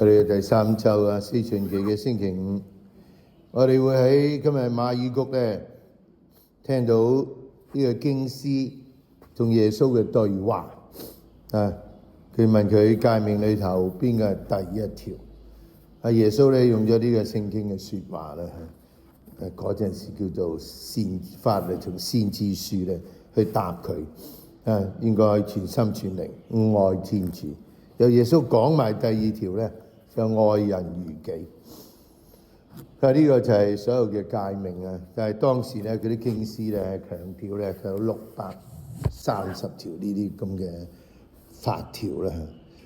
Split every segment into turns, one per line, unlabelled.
我哋第3週四旬期嘅星期5，我哋會喺今日馬爾谷咧聽到呢個經師同耶穌嘅對話。佢問佢誡命裏頭邊個係第一條？耶穌咧用咗呢個聖經嘅説話咧，嗰陣時叫做法律同先知書咧去答佢。應該全心全靈愛天主。有耶穌講埋第2條咧，就愛人如己。呢個就係所有嘅誡命啊！但係當時咧，嗰啲經師咧強調咧，佢有630條呢啲咁嘅法條啦。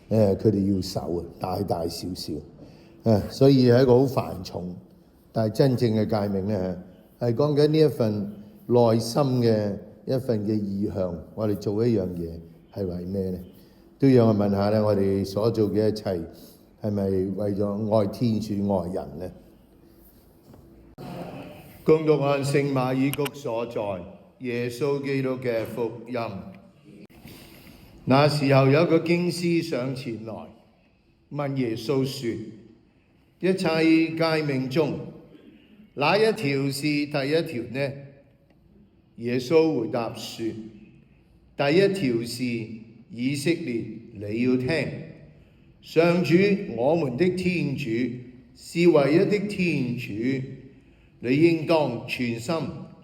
佢哋要守啊，大大小小。所以係一個好繁重，但係真正嘅誡命咧係講緊呢一份內心嘅一份嘅意向。我哋做一樣嘢係為咩咧？都讓我問下咧，我哋所做嘅一切係咪為咗愛天主愛人呢？恭讀按聖馬爾谷所在耶穌基督嘅福音。那時候有個經師上前來問耶穌說：一切誡命中，哪一條是第一條呢？耶穌回答說：第一條是以色列，你要聽，上主我們的天主是唯一的天主，你應當全心、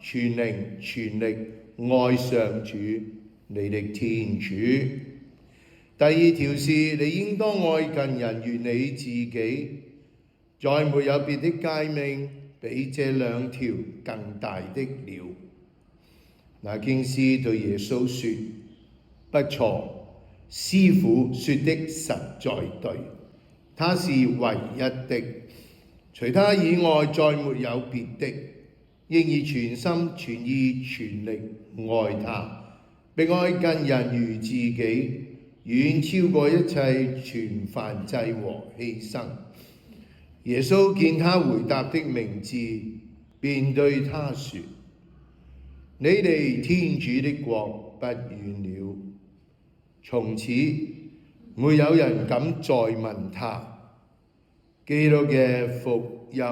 全靈、全力愛上主你的天主。第2條是你應當愛近人如你自己，再沒有別的誡命比這2條更大的了。那經師對耶穌說：不錯，師傅說的實在對，他是唯一的，除他以外再沒有別的，應以全心全意全力愛他，並愛近人如自己，遠超過一切全燔祭和犧牲。耶穌見他回答的明智，便對他說：你離天主的國不遠了。從此沒有人敢再問他。基督嘅福音。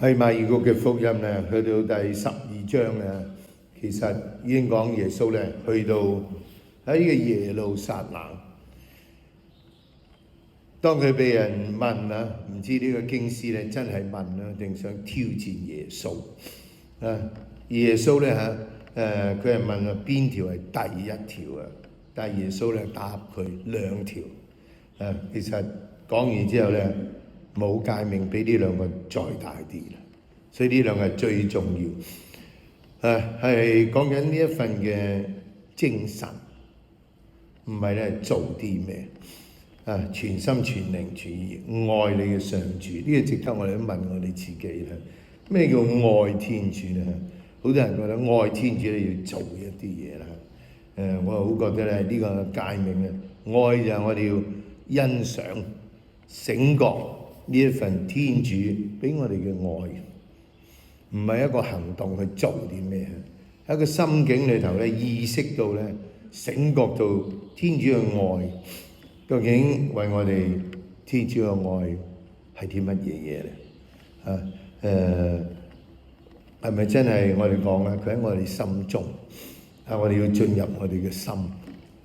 喺馬爾谷嘅福音咧，去到第12章咧，其實已經講耶穌咧去到喺呢個耶路撒冷。當佢被人問啊，唔知呢個經師咧真係問啊，定想挑戰耶穌耶穌咧佢係問啊邊條係第1條啊？但係耶穌咧答佢2條。其實講完之後咧，冇誡命比呢2個再大啲啦。所以呢2個係最重要。係講緊呢一份嘅精神，唔係咧做啲咩。全心全靈全意愛你嘅上主，呢個值得我哋問我哋自己啦。咩叫愛天主咧？好多人覺得愛天主咧要做一啲嘢啦。我好覺得咧呢個誡命咧，愛就係我哋要欣賞、醒覺呢一份天主俾我哋嘅愛，唔係一個行動去做啲咩，喺個心境裏頭咧意識到咧醒覺到天主嘅愛。究竟為我哋天主嘅愛係啲乜嘢嘢咧？係咪真係我哋講啊？佢喺我哋心中，我哋要進入我哋嘅心，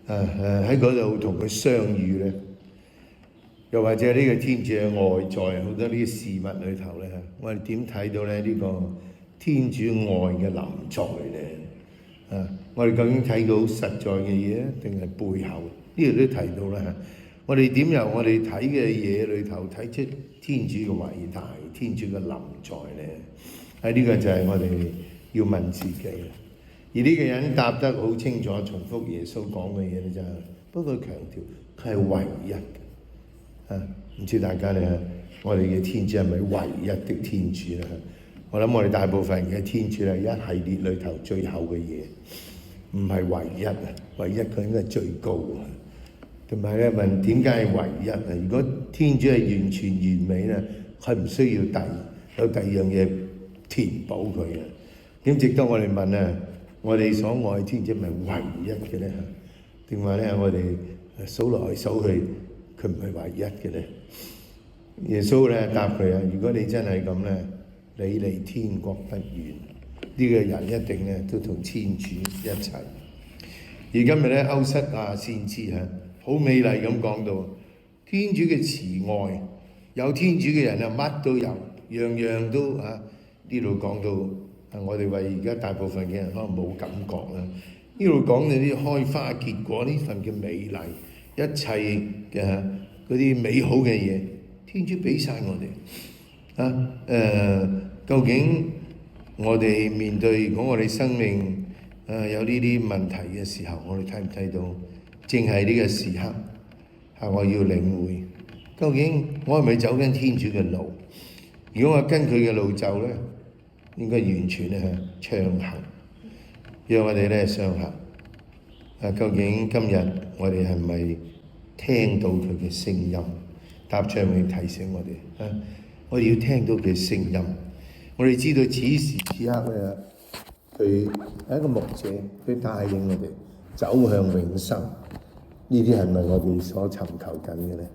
喺嗰度同佢相遇咧。又或者呢個天主嘅愛在好多呢啲事物裏頭咧，我哋點睇到咧呢個天主愛嘅臨在咧？我哋究竟睇到實在嘅嘢，定係背後？呢度都提到啦，我哋點由我哋睇嘅嘢裏頭睇出天主嘅偉大、天主嘅臨在咧？呢個就係我哋要問自己啦。而呢個人答得好清楚，重複耶穌講嘅嘢咧就係，不過強調佢係唯一嘅。唔知大家咧，我哋嘅天主係咪唯一的天主咧？我諗我哋大部分人嘅天主係一系列裏頭最後嘅嘢，唔係唯一啊！唯一佢應該係最高啊！同埋咧問點解係唯一啊？如果天主係完全完美咧，佢唔需要有第2樣嘢填補佢啊？點值得我哋問啊？我哋所愛天主係咪唯一嘅咧？定話咧我哋數來數去，佢唔係唯一嘅咧。耶穌咧答佢啊：如果你真係咁咧，你離天國不遠。呢個人一定咧都同天主一齊。而今日咧，歐瑟亞先知好美麗咁講到，天主嘅慈愛，有天主嘅人乜都有，樣樣都呢度講到我哋為而家大部分嘅人可能冇感覺啦。呢度講到啲開花結果呢份嘅美麗，一切嘅嗰啲美好嘅嘢，天主俾晒我哋究竟我哋面對如果我哋生命有呢啲問題嘅時候，我哋睇唔睇到？正係呢個時刻我要領會，究竟我係咪走緊天主嘅路？如果我跟佢嘅路走咧，應該完全暢行，讓我哋咧上行。究竟今日我哋係咪聽到佢嘅聲音？答唱詠提醒我哋我哋要聽到佢嘅聲音。我哋知道此時此刻咧，佢係一個牧者，佢帶領我哋走向永生。呢啲係咪我哋所尋求緊嘅咧？